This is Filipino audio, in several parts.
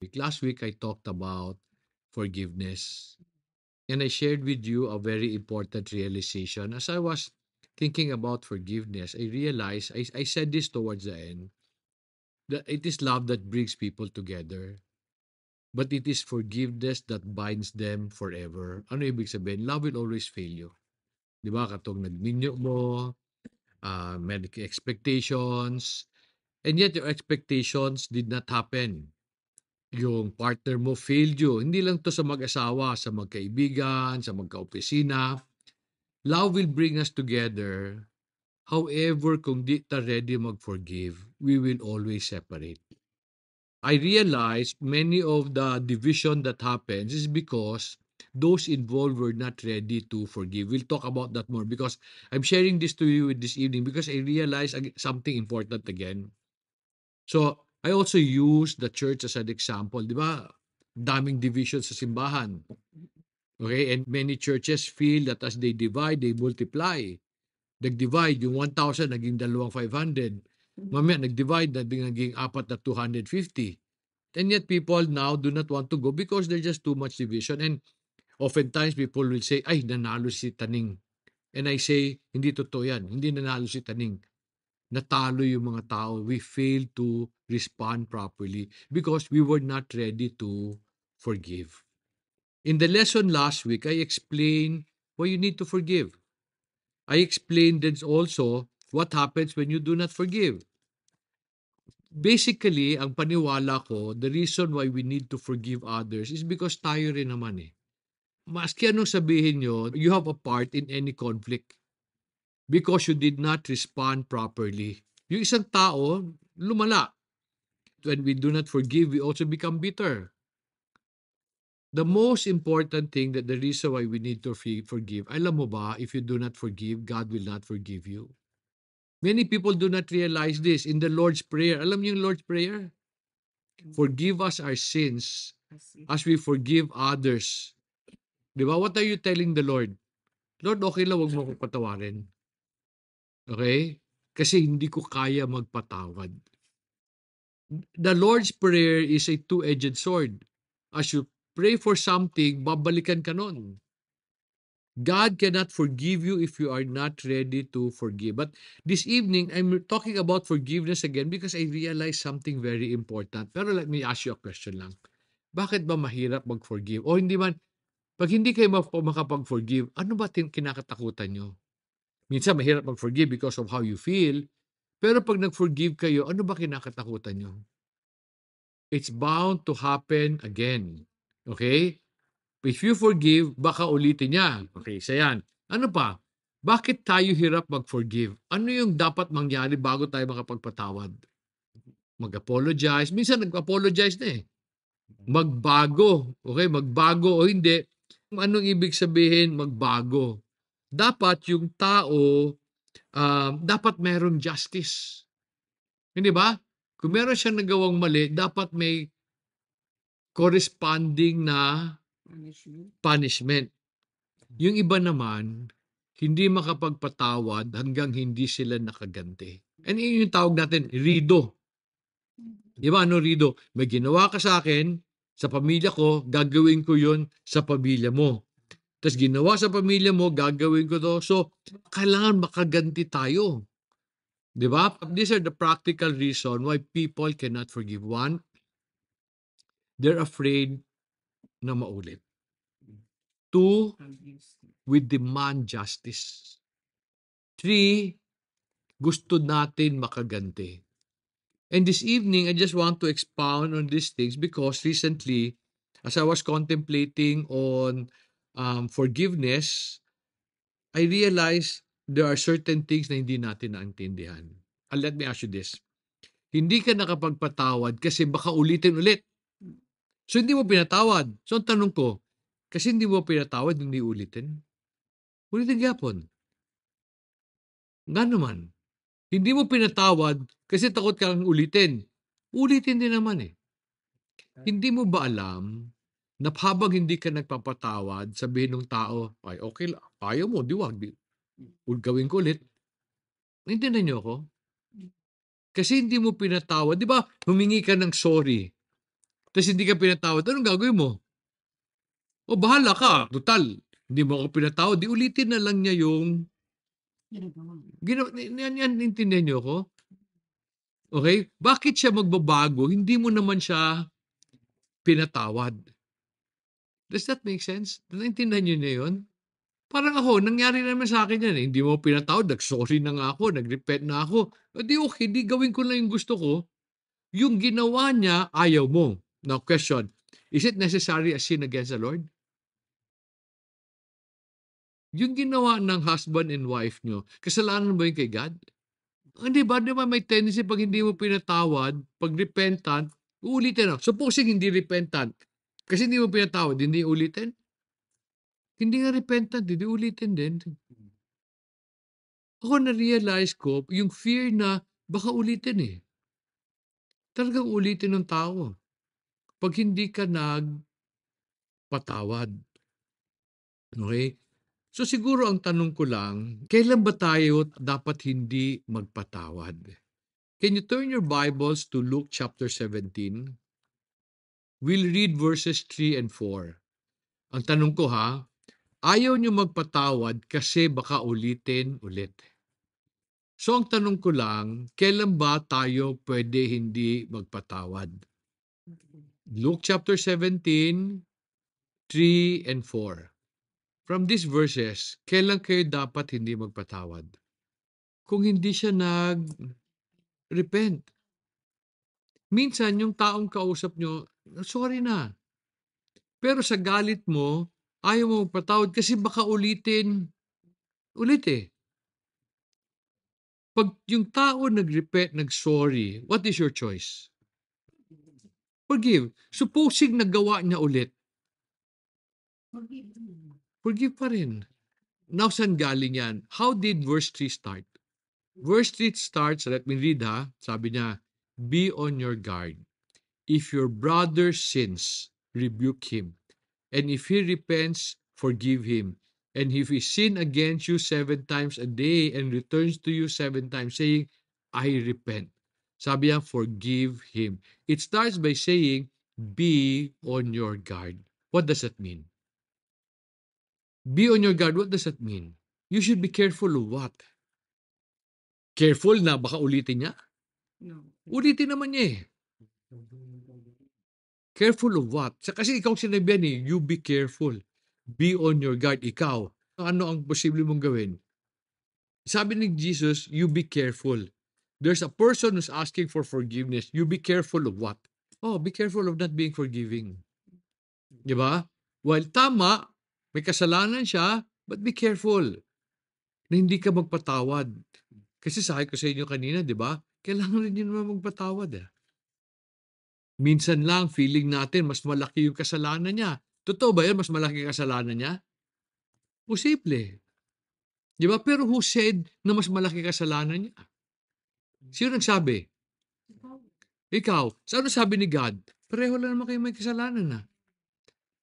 Last week, I talked about forgiveness, and I shared with you a very important realization. As I was thinking about forgiveness, I realized, I said this towards the end, that it is love that brings people together, but it is forgiveness that binds them forever. Ano ibig sabihin? Love will always fail you. Di ba? Katong nagminyo mo, may expectations, and yet your expectations did not happen. Yung partner mo failed you. Hindi lang to sa mag-asawa, sa magkaibigan, sa magkaopisina. Love will bring us together. However, kung di ta ready mag-forgive, we will always separate. I realize many of the division that happens is because those involved were not ready to forgive. We'll talk about that more because I'm sharing this to you this evening because I realize something important again. So, I also use the church as an example. Di ba? Daming division sa simbahan. Okay? And many churches feel that as they divide, they multiply. Nag-divide, yung 1,000 naging 2,500. Mamaya nag-divide, naging 4 na 250. And yet people now do not want to go because there's just too much division. And oftentimes people will say, ay, nanalo si Taning. And I say, hindi totoo yan. Hindi nanalo si Taning. Natalo yung mga tao. We failed to respond properly because we were not ready to forgive. In the lesson last week, I explained why you need to forgive. I explained then also what happens when you do not forgive. Basically, ang paniwala ko, the reason why we need to forgive others is because tayo rin naman eh. Maski anong sabihin nyo, you have a part in any conflict because you did not respond properly. Yung isang tao, lumala. When we do not forgive, we also become bitter. The most important thing that the reason why we need to forgive, alam mo ba, if you do not forgive, God will not forgive you. Many people do not realize this in the Lord's Prayer. Alam niyo yung Lord's Prayer? Forgive us our sins as we forgive others. Di ba? What are you telling the Lord? Lord, okay lang, wag mo akong patawarin. Okay? Kasi hindi ko kaya magpatawad. The Lord's Prayer is a two-edged sword. As you pray for something, babalikan ka nun. God cannot forgive you if you are not ready to forgive. But this evening, I'm talking about forgiveness again because I realized something very important. Pero let me ask you a question lang. Bakit ba mahirap mag-forgive? O hindi man, pag hindi kayo makapag-forgive, ano ba kinakatakutan nyo? Minsan mahirap mag-forgive because of how you feel. Pero pag nag-forgive kayo, ano ba kinakatakutan nyo? It's bound to happen again. Okay? If you forgive, baka ulitin niya. Okay, isa yan. Ano pa? Bakit tayo hirap mag-forgive? Ano yung dapat mangyari bago tayo makapagpatawad? Mag-apologize. Minsan nag-apologize na eh. Magbago. Okay, magbago o hindi. Anong ibig sabihin magbago? Dapat yung tao, dapat merong justice. Hindi ba? Kung meron siyang nagawang mali, dapat may corresponding na punishment. Yung iba naman, hindi makapagpatawad hanggang hindi sila nakaganti. And yun yung tawag natin, rido. Di ba ano rido? May ginawa ka sa akin, sa pamilya ko, gagawin ko yun sa pamilya mo. Tapos ginawa sa pamilya mo, gagawin ko to. So, kailangan makaganti tayo. Di ba? These are the practical reason why people cannot forgive. One, they're afraid na maulit. Two, we demand justice. Three, gusto natin makaganti. And this evening, I just want to expound on these things because recently, as I was contemplating on forgiveness, I realized there are certain things na hindi natin naintindihan. And let me ask you this. Hindi ka nakapagpatawad kasi baka ulitin ulit. So, hindi mo pinatawad. So, ang tanong ko, kasi hindi mo pinatawad, hindi ulitin? Ulitin yapon. Nga naman. Hindi mo pinatawad kasi takot kang ulitin. Ulitin din naman eh. Hindi mo ba alam na habang hindi ka nagpapatawad, sabihin ng tao, ay okay lang, ayaw mo, di wag. Gawin ko ulit. Naintindihan niyo ako? Kasi hindi mo pinatawad. Di ba, humingi ka ng sorry. tapos hindi ka pinatawad, anong gagawin mo? O bahala ka, total, hindi mo ako pinatawad, di ulitin na lang niya yung yan, intindihan niyo ako? Okay? Bakit siya magbabago? Hindi mo naman siya pinatawad. Does that make sense? Naintindihan niyo na yun? Parang ako, nangyari naman sa akin yan. Hindi mo pinatawad, nag-sorry na nga ako, nag-repent na ako. Di okay, di gawin ko lang yung gusto ko. Yung ginawa niya, ayaw mo. Now question, is it necessary a sin against the Lord? Yung ginawa ng husband and wife nyo, kasalanan ba yun kay God? Hindi ba? Di ba may tendency pag hindi mo pinatawad, pag repentant, uulitin na. Supposing hindi repentant, kasi hindi mo pinatawad, hindi ulitin? Hindi nga repentant, hindi ulitin din. Ako na-realize ko, yung fear na baka ulitin eh. Talagang ulitin ng tao. Pag hindi ka nagpatawad. Okay? So siguro ang tanong ko lang, kailan ba tayo dapat hindi magpatawad? Can you turn your Bibles to Luke chapter 17? We'll read verses 3 and 4. Ang tanong ko ayaw nyo magpatawad kasi baka ulitin ulit. So ang tanong ko lang, kailan ba tayo pwede hindi magpatawad? Luke chapter 17, 3 and 4. From these verses, kailan kayo dapat hindi magpatawad? Kung hindi siya nag-repent. Minsan, yung taong kausap nyo, sorry na. Pero sa galit mo, ayaw mo magpatawad kasi baka ulitin ulit eh. Pag yung tao nag-repent, nag-sorry, what is your choice? Forgive. Supposing nagawa niya ulit, forgive pa rin. Now, saan galing yan? How did verse 3 start? Verse 3 starts, let me read sabi niya, be on your guard. If your brother sins, rebuke him. And if he repents, forgive him. And if he sin against you 7 times a day and returns to you 7 times, saying, I repent. Sabi niya, forgive him. It starts by saying, be on your guard. What does that mean? Be on your guard, what does that mean? You should be careful of what? Careful na baka ulitin niya? No. Ulitin naman niya eh. Careful of what? Kasi ikaw sinabihan you be careful. Be on your guard. Ikaw, ano ang posible mong gawin? Sabi ni Jesus, you be careful. There's a person who's asking for forgiveness. You be careful of what? Oh, be careful of not being forgiving. Di ba? While tama, may kasalanan siya, but be careful na hindi ka magpatawad. Kasi sabi ko sa inyo kanina, di ba? Kailangan rin yun naman magpatawad. Minsan lang, feeling natin, mas malaki yung kasalanan niya. Totoo ba yan? Mas malaki yung kasalanan niya? Posible. Di ba? Pero who said na mas malaki kasalanan niya? Sino nagsabi? Ikaw. Sa ano sabi ni God? Pareho lang naman kayo may kasalanan na.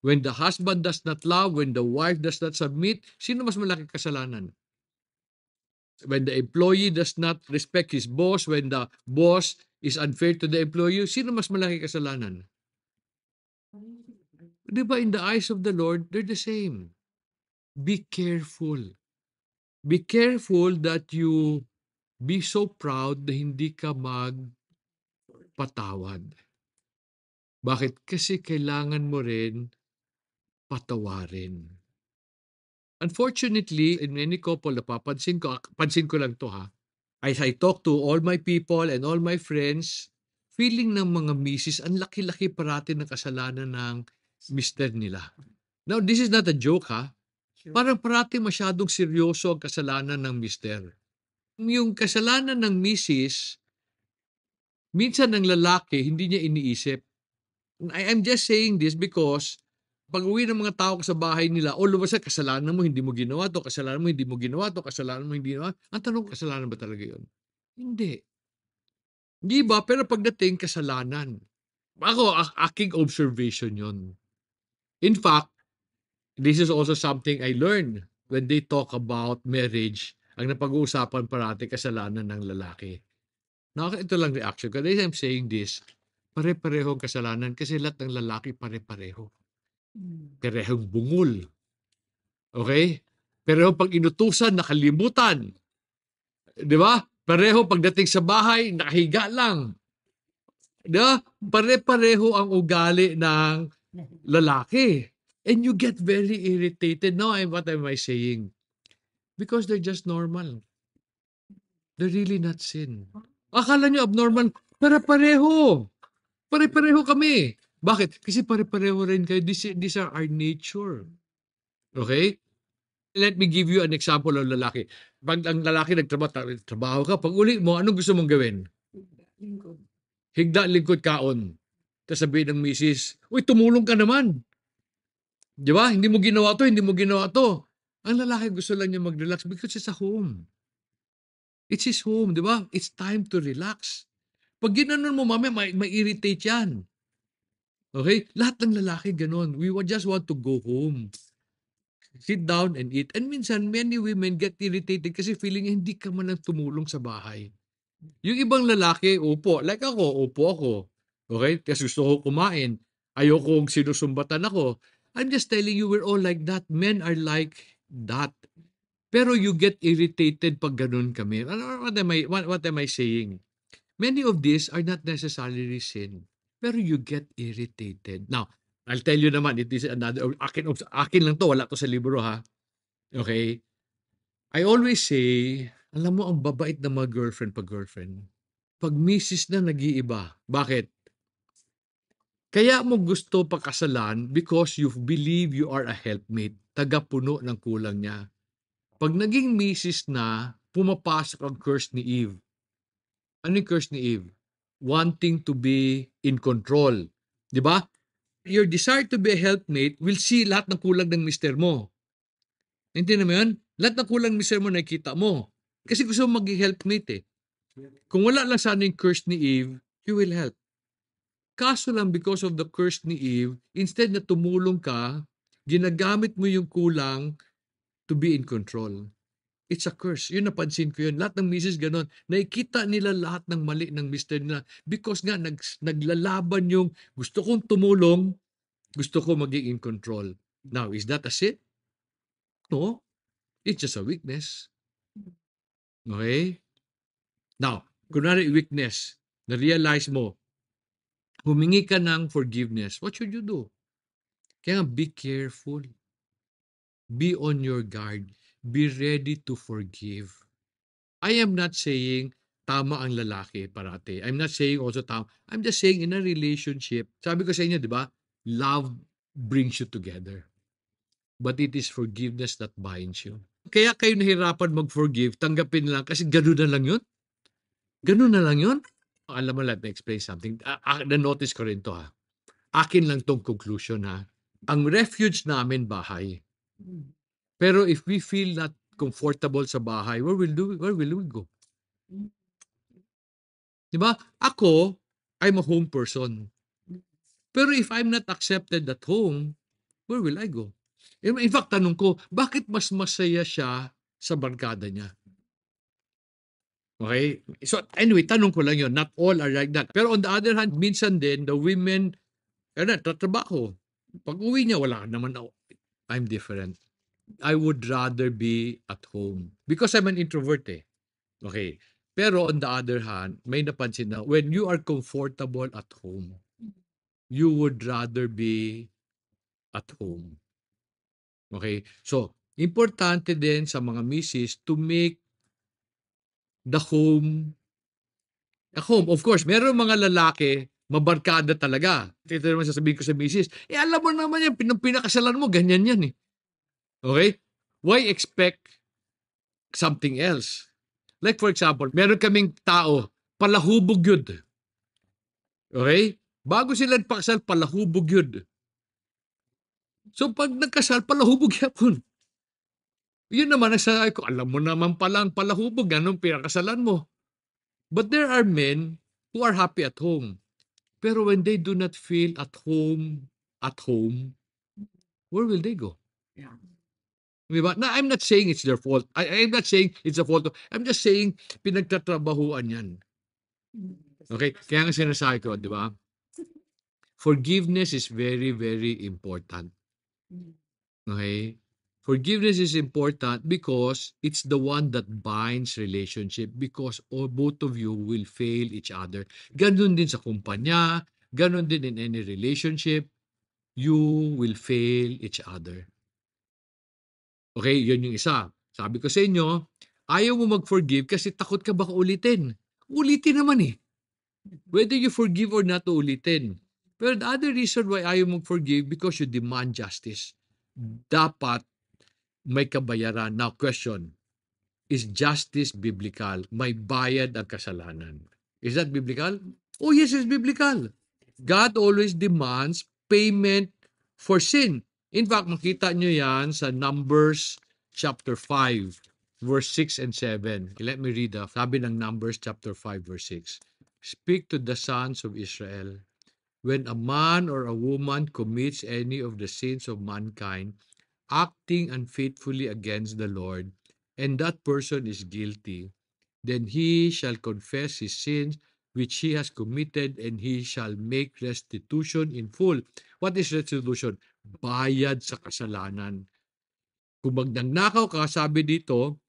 When the husband does not love, when the wife does not submit, sino mas malaki kasalanan? When the employee does not respect his boss, when the boss is unfair to the employee, sino mas malaki kasalanan? Di ba, in the eyes of the Lord, they're the same. Be careful. Be careful that you be so proud na hindi ka magpatawad. Bakit? Kasi kailangan mo rin patawarin. Unfortunately, in many couple, pansin ko lang to as I talk to all my people and all my friends, feeling ng mga misis, ang laki-laki parati ng kasalanan ng mister nila. Now, this is not a joke Parang parati masyadong seryoso ang kasalanan ng mister. Yung kasalanan ng misis, minsan ng lalaki, hindi niya iniisip. I'm just saying this because pag-uwi ng mga tao sa bahay nila, lumabas kasalanan mo, hindi mo ginawa to, kasalanan mo, hindi mo ginawa to, kasalanan mo, hindi ginawa. Ang tanong, kasalanan ba talaga yun? Hindi. Di ba? Pero pagdating, kasalanan. Ako, aking observation yun. In fact, this is also something I learned when they talk about marriage. Ang napag-uusapan parati kasalanan ng lalaki. Now, ito lang reaction ko. I'm saying this. pare-pareho ang kasalanan kasi lahat ng lalaki pare-pareho. Parehong bungol. Okay? Pareho pag inutusan, nakalimutan. Di ba? Pareho pagdating sa bahay, nakahiga lang. Di ba? Pare-pareho ang ugali ng lalaki. And you get very irritated. Now, what am I saying? Because they're just normal. They're really not sin. Akala nyo abnormal, pare-pareho. Pare-pareho kami. Bakit? Kasi pare-pareho rin kayo. These are our nature. Okay? Let me give you an example of lalaki. Pag ang lalaki nagtrabaho ka, pag uli mo, anong gusto mong gawin? Higda, lingkod, kaon. Tapos sabihin ng misis, uy, tumulong ka naman. Di ba? Hindi mo ginawa to, hindi mo ginawa to. Ang lalaki gusto lang niya mag-relax because it's a home. It's his home, di ba? It's time to relax. Pag ginanon mo, mamaya, may irritate yan. Okay? Lahat ng lalaki ganon. We just want to go home. Sit down and eat. And minsan, many women get irritated kasi feeling hindi ka man lang tumulong sa bahay. Yung ibang lalaki, upo. Like ako, upo ako. Okay? Kasi gusto ko kumain. Ayokong sinusumbatan ako. I'm just telling you, we're all like that. Men are like that. Pero you get irritated pag ganun kami. What am I saying? Many of these are not necessarily sin. Pero you get irritated. Now, I'll tell you naman, it is another, akin lang to, wala to sa libro ha. Okay? I always say, alam mo, ang babait ng mga girlfriend pag girlfriend. Pag misis na nag-iiba. Bakit? Kaya mo gusto pakasalan because you believe you are a helpmate. Tagapuno ng kulang niya. Pag naging misis na, pumapasok ang curse ni Eve. Ano yung curse ni Eve? Wanting to be in control. Di ba? Your desire to be a helpmate will see lahat ng kulang ng mister mo. Hindi naman yun? Lahat ng kulang ng mister mo nakikita mo. Kasi gusto mo maging helpmate eh. Kung wala lang sana yung curse ni Eve, you will help. Kaso lang because of the curse ni Eve, instead na tumulong ka, ginagamit mo yung kulang to be in control. It's a curse. Yun, napansin ko yun. Lahat ng misis ganon. Nakikita nila lahat ng mali ng mister nila because nga naglalaban yung gusto kong tumulong, gusto ko maging in control. Now, is that a sin? No. It's just a weakness. Okay? Now, kunwari weakness, na-realize mo, humingi ka ng forgiveness, what should you do? Kaya nga, be careful. Be on your guard. Be ready to forgive. I am not saying tama ang lalaki parati. I'm not saying also tama. I'm just saying in a relationship, sabi ko sa inyo, di ba? Love brings you together. But it is forgiveness that binds you. Kaya kayo nahirapan mag-forgive, tanggapin lang kasi gano'n na lang yun. Gano'n na lang yun. Alam mo, let me explain something. Na-notice ko rin to ha. Akin lang tong conclusion ha. Ang refuge namin bahay. Pero if we feel not comfortable sa bahay, where will we go? Diba? Ako, I'm a home person. Pero if I'm not accepted at home, where will I go? In fact, tanong ko, bakit mas masaya siya sa barkada niya? Okay? So anyway, tanong ko lang yun. Not all are like that. Pero on the other hand, minsan din, the women, tatrabaho. Pag uwi niya, wala naman ako. I'm different. I would rather be at home. Because I'm an introvert eh. Okay. Pero on the other hand, may napansin na, when you are comfortable at home, you would rather be at home. Okay? So, importante din sa mga misis to make the home a home. Of course, meron mga lalaki, mabarkada talaga. Ito naman sasabihin ko sa misis, alam mo naman yan, pinakasalan mo, ganyan yan eh. Okay? Why expect something else? Like for example, meron kaming tao, palahubog yun. Okay? Bago sila nagpakasal, palahubog yun. So pag nagkasal, palahubog yapon. Yun naman, nagsasabi ko, alam mo naman palang palahubog, ganun pinakasalan mo. But there are men who are happy at home. Pero when they do not feel at home, where will they go? Yeah. Diba? Now, I'm not saying it's their fault. I'm not saying it's a fault. I'm just saying pinagtatrabahuan yan. Okay? Kaya nga sinasabi ko, di ba? Forgiveness is very, very important. Okay? Forgiveness is important because it's the one that binds relationship because both of you will fail each other. Ganon din sa kumpanya, ganon din in any relationship, you will fail each other. Okay, yun yung isa. Sabi ko sa inyo, ayaw mo mag-forgive kasi takot ka baka ulitin. Ulitin naman eh. Whether you forgive or not, ulitin. Pero the other reason why ayaw mag-forgive because you demand justice. Dapat may kabayaran. Now, question, is justice biblical? May bayad ang kasalanan. Is that biblical? Oh yes, it's biblical. God always demands payment for sin. In fact, makita nyo yan sa Numbers chapter 5, verse 6 and 7. Let me read that. Sabi ng Numbers chapter 5, verse 6. Speak to the sons of Israel. When a man or a woman commits any of the sins of mankind, acting unfaithfully against the Lord, and that person is guilty, then he shall confess his sins which he has committed, and he shall make restitution in full. What is restitution? Bayad sa kasalanan. Kung magnagnakaw ka, sabi dito,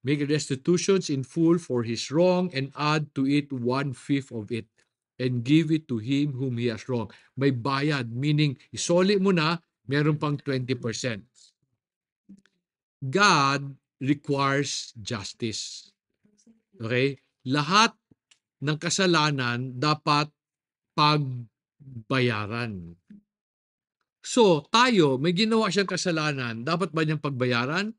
make restitutions in full for his wrong and add to it 1/5 of it and give it to him whom he has wronged. May bayad, meaning isoli mo na, meron pang 20%. God requires justice. Okay? Lahat ng kasalanan dapat pagbayaran. So, tayo, may ginawa siyang kasalanan, dapat ba niyang pagbayaran?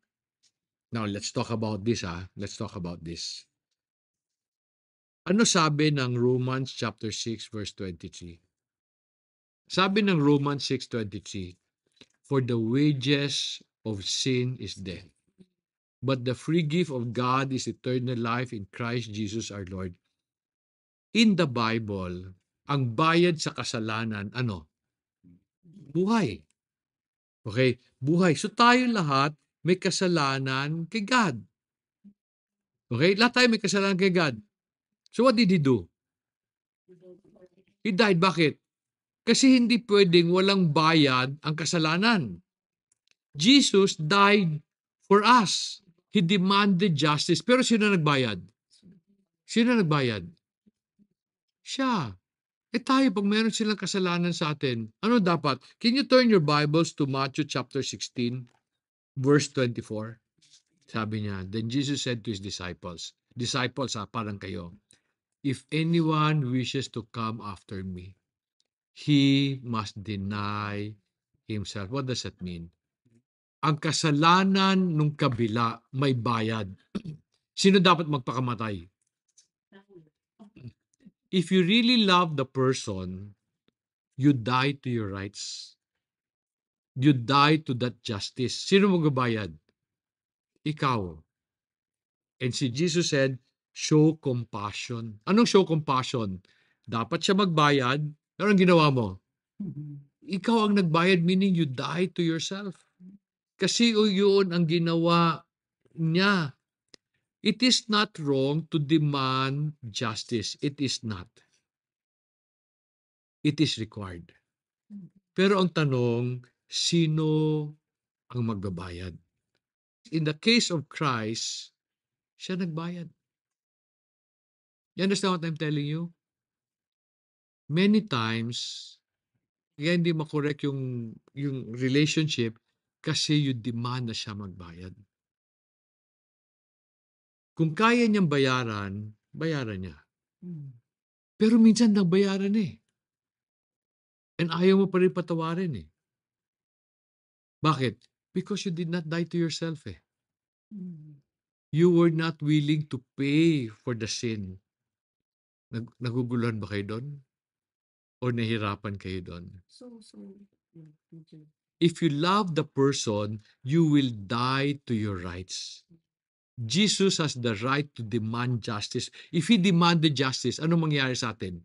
Now, let's talk about this. Let's talk about this. Ano sabi ng Romans chapter 6 verse 23? Sabi ng Romans 6:23, for the wages of sin is death, but the free gift of God is eternal life in Christ Jesus our Lord. In the Bible, ang bayad sa kasalanan, ano? Buhay. Okay? Buhay. So tayo lahat may kasalanan kay God. Okay? Lahat tayo may kasalanan kay God. So what did He do? He died. Bakit? Kasi hindi pwedeng walang bayad ang kasalanan. Jesus died for us. He demanded justice. Pero sino nagbayad? Sino nagbayad? Siya. Tayo, pag meron silang kasalanan sa atin, ano dapat? Can you turn your Bibles to Matthew chapter 16, verse 24? Sabi niya, then Jesus said to His disciples, parang kayo, if anyone wishes to come after me, he must deny himself. What does that mean? Ang kasalanan nung kabila may bayad. Sino dapat magpakamatay? If you really love the person, you die to your rights. You die to that justice. Sino magbabayad? Ikaw. And si Jesus said, show compassion. Anong show compassion? Dapat siya magbayad, pero ang ginawa mo? Ikaw ang nagbayad, meaning you die to yourself. Kasi yun ang ginawa niya. It is not wrong to demand justice. It is not. It is required. Pero ang tanong, sino ang magbabayad? In the case of Christ, siya nagbayad. You understand what I'm telling you? Many times, kaya hindi makorek yung relationship kasi you demand na siya magbayad. Kung kaya niyang bayaran, bayaran niya. Pero minsan nagbayaran eh. And ayaw mo pa rin patawarin eh. Bakit? Because you did not die to yourself eh. You were not willing to pay for the sin. Naguguluhan ba kayo doon? O nahirapan kayo doon? If you love the person, you will die to your rights. Jesus has the right to demand justice. If He demanded justice, ano mangyayari sa atin?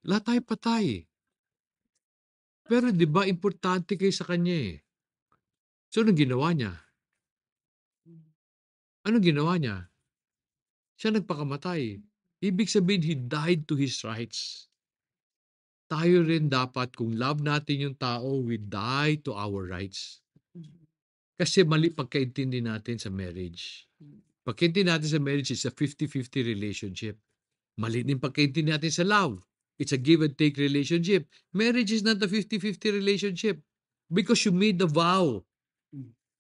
Lahat tayo patay. Pero di ba importante kayo sa Kanya eh. So anong ginawa niya? Anong ginawa niya? Siya nagpakamatay. Ibig sabihin, He died to His rights. tayo rin dapat, kung love natin yung tao, we die to our rights. Kasi mali pagkaintindi natin sa marriage. Pagkaintindi natin sa marriage is a 50-50 relationship. Mali din pagkaintindi natin sa love. It's a give and take relationship. Marriage is not a 50-50 relationship because you made the vow.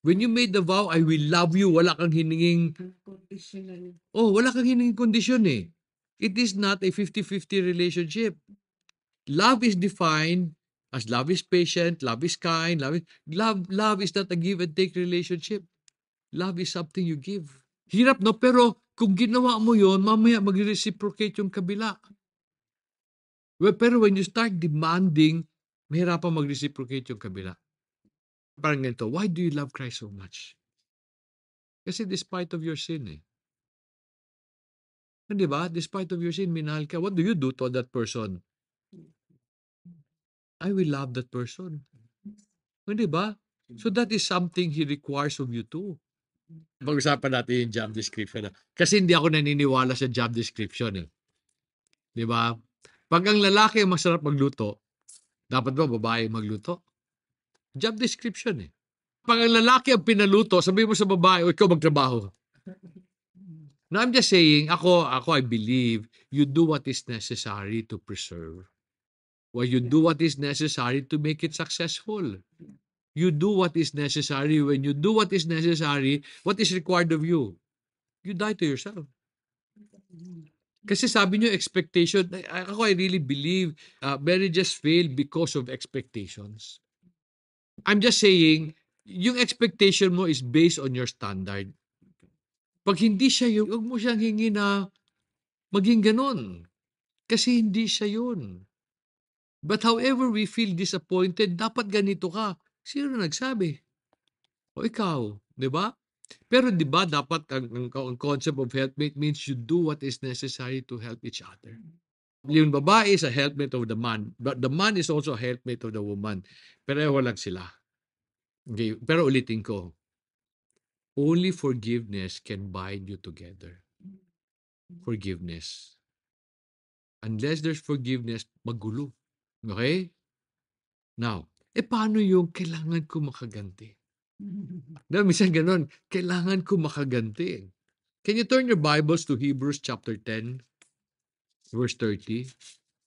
When you made the vow, I will love you, wala kang hininging, Unconditional. wala kang hininging kondisyon eh. It is not a 50-50 relationship. Love is defined as love is patient, love is kind, love is not a give and take relationship. Love is something you give. Hirap, no? Pero kung ginawa mo yon, mamaya mag-reciprocate yung kabila. Well, pero when you start demanding, mahirapan mag-reciprocate yung kabila. Parang ganito, why do you love Christ so much? Kasi despite of your sin eh. Di ba? Despite of your sin, minahal ka. What do you do to that person? I will love that person. Di ba? So that is something He requires of you too. Pag-usapan natin yung job description. Kasi hindi ako naniniwala sa job description eh. Di ba? Pag ang lalaki ang masarap magluto, dapat ba babae magluto? Job description eh. Pag ang lalaki ang pinaluto, sabihin mo sa babae, o ikaw magtrabaho. Now, I'm just saying, I believe you do what is necessary to preserve. Or you do what is necessary to make it successful. You do what is necessary. When you do what is necessary, what is required of you? You die to yourself. Kasi sabi nyo, expectation, I really believe marriages fail because of expectations. I'm just saying, yung expectation mo is based on your standard. Pag hindi siya yun, huwag mo siyang hingi na maging ganun. Kasi hindi siya yun. But however we feel disappointed, dapat ganito ka. Sino nagsabi? O ikaw, di ba? Pero di ba dapat ang concept of helpmate means you do what is necessary to help each other. Yung babae is a helpmate of the man, but the man is also a helpmate of the woman. Pareho lang sila. Okay, pero ulitin ko, only forgiveness can bind you together. Forgiveness. Unless there's forgiveness, magulo. Okay? Now, paano yung kailangan ko makaganti? Minsan ganun, kailangan ko makaganti. Can you turn your Bibles to Hebrews chapter 10, verse 30?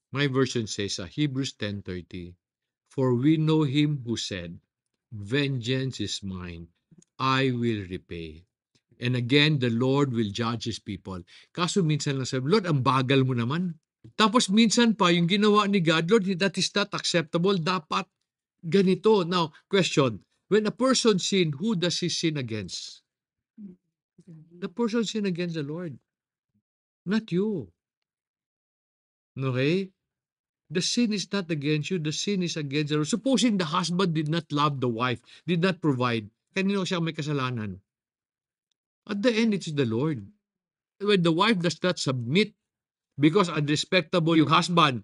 My version says, Hebrews 10:30. For we know him who said, vengeance is mine, I will repay. And again, the Lord will judge His people. Kaso minsan lang sabi, Lord, ang bagal mo naman. Tapos minsan pa, yung ginawa ni God, Lord, that is not acceptable. Dapat ganito. Now, question, when a person sin, who does he sin against? The person sin against the Lord. Not you. Okay? The sin is not against you. The sin is against the Lord. Supposing the husband did not love the wife, did not provide, kanino siya may kasalanan? At the end, it's the Lord. When the wife does not submit because unrespectable yung husband,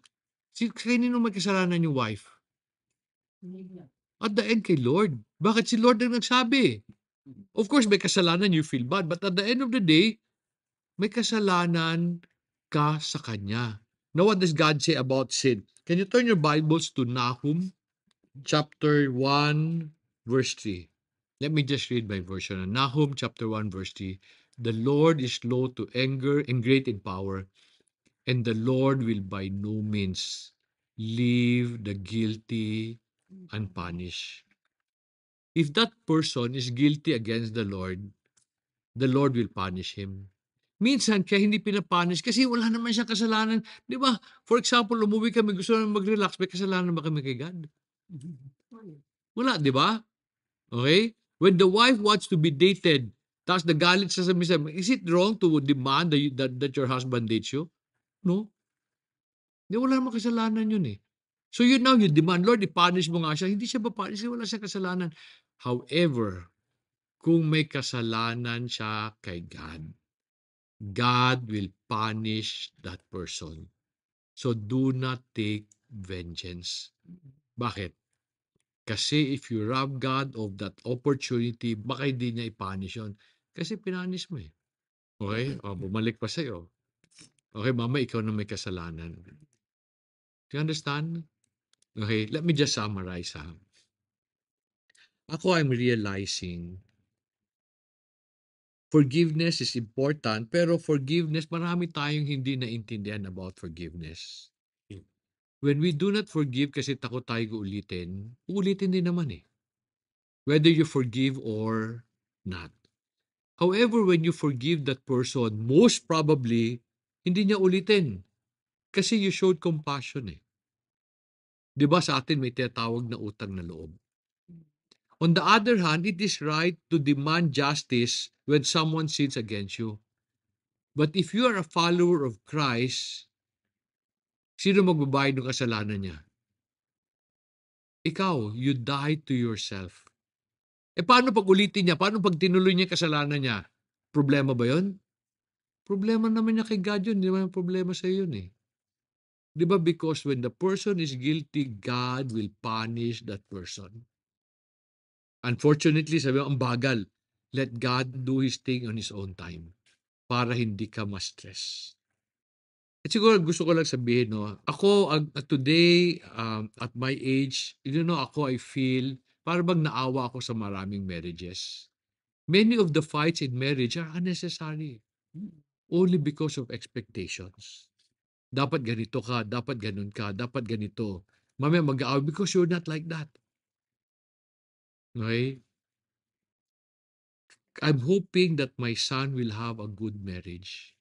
kanino may kasalanan yung wife? At the end, kay Lord. Bakit si Lord ang nagsabi? Of course, may kasalanan, you feel bad. But at the end of the day, may kasalanan ka sa Kanya. Now, what does God say about sin? Can you turn your Bibles to Nahum chapter 1, verse 3? Let me just read my version. Nahum chapter 1, verse 3. The Lord is slow to anger and great in power, and the Lord will by no means leave the guilty unpunished. If that person is guilty against the Lord will punish him. Minsan, kaya hindi pinapunish kasi wala naman siyang kasalanan. Di ba? For example, umuwi kami, gusto namin mag-relax, may kasalanan ba kami kay God? Wala, di ba? Okay? When the wife wants to be dated, tapos nagalit siya sa misa, is it wrong to demand that your husband dates you? No. Di, wala naman kasalanan yun eh. So you demand, Lord, i-punish mo nga siya. Hindi siya pa-punish, wala siyang kasalanan. However, kung may kasalanan siya kay God, God will punish that person. So do not take vengeance. Bakit? Kasi if you rob God of that opportunity, baka hindi niya i-punish yun. Kasi pinanis mo eh. Okay? O, bumalik pa sa'yo. Okay, mama, ikaw na may kasalanan. Do you understand? Okay, let me just summarize, ha. Ako, I'm realizing forgiveness is important, pero forgiveness, marami tayong hindi naintindihan about forgiveness. When we do not forgive kasi takot tayo uulitin, uulitin din naman eh. Whether you forgive or not. However, when you forgive that person, most probably, hindi niya ulitin. Kasi you showed compassion eh. Di ba sa atin may tinatawag na utang na loob? On the other hand, it is right to demand justice when someone sins against you. But if you are a follower of Christ, sino magbabayad ng kasalanan niya? Ikaw, you die to yourself. Paano pag ulitin niya? Paano pag tinuloy niya yung kasalanan niya? Problema ba yon? Problema naman niya kay God yun. Hindi naman problema sa yun eh. Di ba? Because when the person is guilty, God will punish that person. Unfortunately, sabi mo, ang bagal. Let God do His thing on His own time para hindi ka ma-stress. At siguro gusto ko lang sabihin, no, ako today, at my age, ako, I feel, para bang naawa ako sa maraming marriages. Many of the fights in marriage are unnecessary. Only because of expectations. Dapat ganito ka, dapat ganun ka, dapat ganito. Mamaya mag-aaway because you're not like that. Okay? I'm hoping that my son will have a good marriage.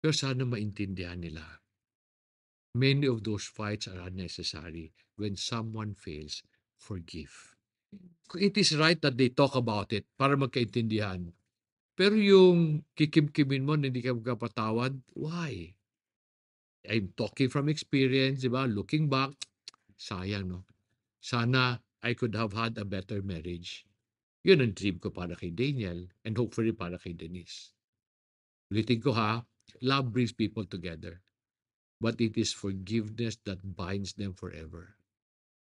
Pero sana maintindihan nila. Many of those fights are unnecessary. When someone fails, forgive. It is right that they talk about it para magkaintindihan. Pero yung kikim-kimin mo na hindi ka magkapatawad, why? I'm talking from experience, di ba? Looking back, sayang, no? Sana I could have had a better marriage. Yun ang dream ko para kay Daniel and hopefully para kay Denise. Ulitin ko ha, love brings people together. But it is forgiveness that binds them forever.